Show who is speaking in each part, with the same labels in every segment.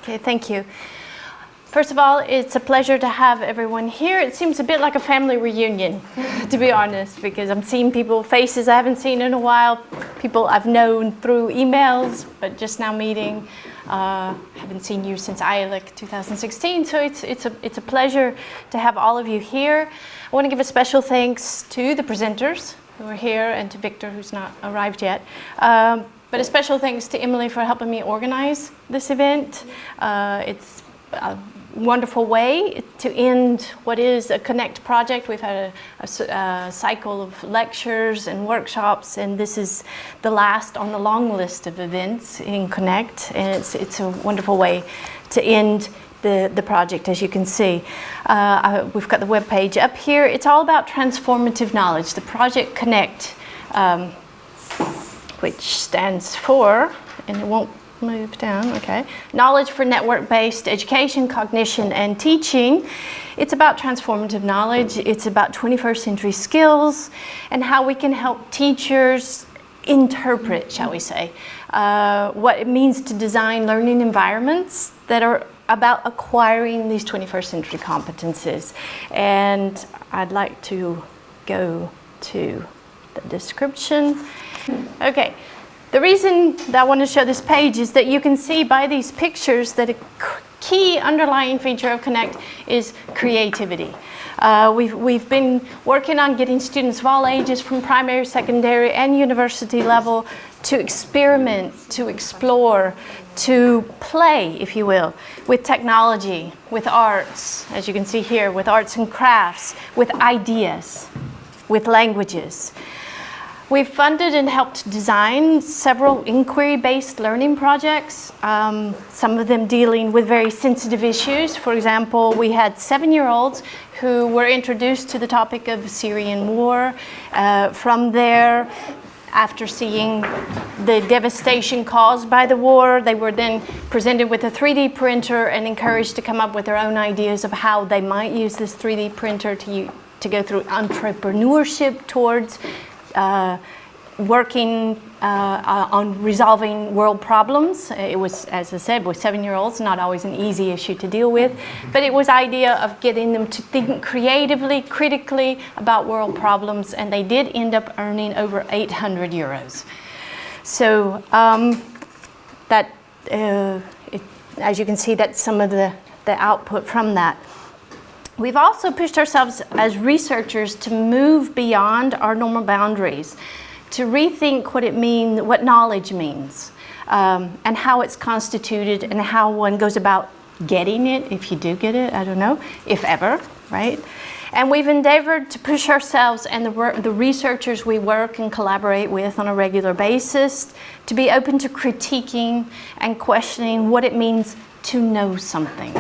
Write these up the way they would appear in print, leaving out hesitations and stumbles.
Speaker 1: Okay, thank you. First of all, it's a pleasure to have everyone here. It seems a bit like a family reunion, to be honest, because I'm seeing people, faces I haven't seen in a while, people I've known through emails, but just now meeting. Haven't seen you since AILA 2016, so it's a pleasure to have all of you here. I want to give a special thanks to the presenters who are here and to Victor, who's not arrived yet. But a special thanks to Emily for helping me organize this event. It's a wonderful way to end what is a Connect project. We've had a cycle of lectures and workshops, and this is the last on the long list of events in Connect, and it's a wonderful way to end the project, as you can see. We've got the webpage up here. It's all about transformative knowledge. The Project Connect, which stands for, and it won't move down, okay. Knowledge for network-based education, cognition, and teaching. It's about transformative knowledge. It's about 21st century skills and how we can help teachers interpret, shall we say, what it means to design learning environments that are about acquiring these 21st century competences. And I'd like to go to the description. Okay. The reason that I want to show this page is that you can see by these pictures that a key underlying feature of Connect is creativity. We've been working on getting students of all ages from primary, secondary, and university level to experiment, to explore, to play, if you will, with technology, with arts, as you can see here, with arts and crafts, with ideas, with languages. We've funded and helped design several inquiry-based learning projects, some of them dealing with very sensitive issues. For example, we had 7-year-olds who were introduced to the topic of Syrian war. From there, after seeing the devastation caused by the war, they were then presented with a 3D printer and encouraged to come up with their own ideas of how they might use this 3D printer to go through entrepreneurship towards working on resolving world problems. It was, as I said, with 7-year-olds, not always an easy issue to deal with, but it was the idea of getting them to think creatively, critically about world problems, and they did end up earning over 800 euros. So as you can see, that's some of the output from that. We've also pushed ourselves as researchers to move beyond our normal boundaries, to rethink what knowledge means, and how it's constituted and how one goes about getting it, if you do get it, I don't know, if ever, right? And we've endeavored to push ourselves and the researchers we work and collaborate with on a regular basis to be open to critiquing and questioning what it means to know something.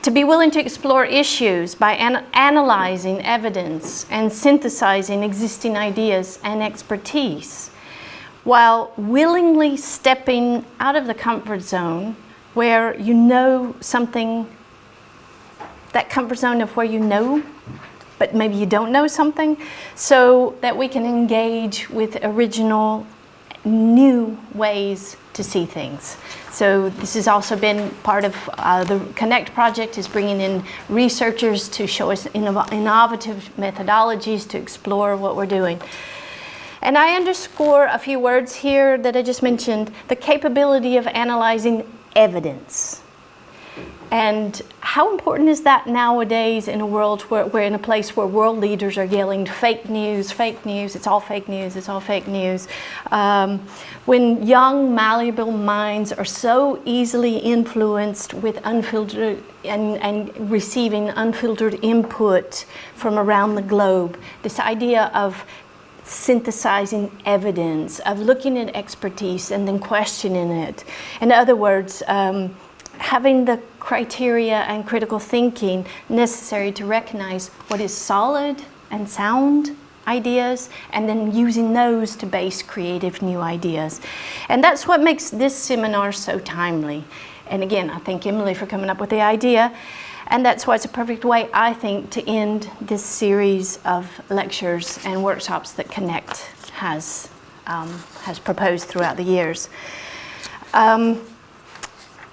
Speaker 1: To be willing to explore issues by analyzing evidence and synthesizing existing ideas and expertise, while willingly stepping out of the comfort zone where you know something, that comfort zone of where you know, but maybe you don't know something, so that we can engage with original, new ways to see things. So this has also been part of the Connect project, is bringing in researchers to show us innovative methodologies to explore what we're doing. And I underscore a few words here that I just mentioned, the capability of analyzing evidence. And how important is that nowadays in a world where we're in a place where world leaders are yelling fake news, it's all fake news, it's all fake news. When young, malleable minds are so easily influenced with unfiltered and receiving unfiltered input from around the globe, this idea of synthesizing evidence, of looking at expertise and then questioning it. In other words, having the criteria and critical thinking necessary to recognize what is solid and sound ideas, and then using those to base creative new ideas. And that's what makes this seminar so timely. And again, I thank Emily for coming up with the idea. And that's why it's a perfect way, I think, to end this series of lectures and workshops that Connect has proposed throughout the years.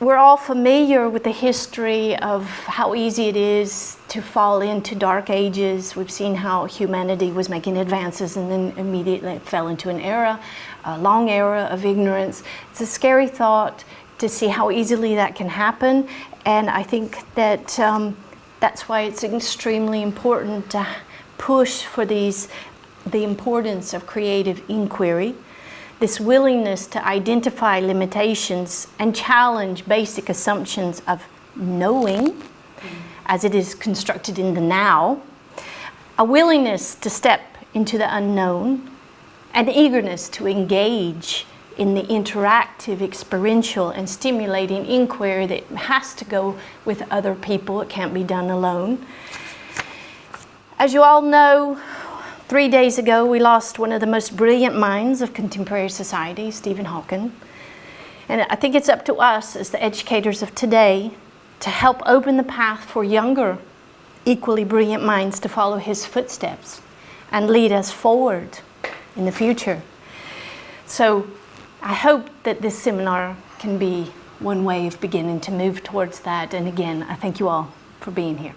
Speaker 1: we're all familiar with the history of how easy it is to fall into dark ages. We've seen how humanity was making advances and then immediately fell into an era, a long era of ignorance. It's a scary thought to see how easily that can happen, and I think that that's why it's extremely important to push for the importance of creative inquiry, this willingness to identify limitations and challenge basic assumptions of knowing as it is constructed in the now, a willingness to step into the unknown, an eagerness to engage in the interactive, experiential, and stimulating inquiry that has to go with other people. It can't be done alone. As you all know, 3 days ago we lost one of the most brilliant minds of contemporary society, Stephen Hawking. And I think it's up to us as the educators of today to help open the path for younger, equally brilliant minds to follow his footsteps and lead us forward in the future. So I hope that this seminar can be one way of beginning to move towards that. And again, I thank you all for being here.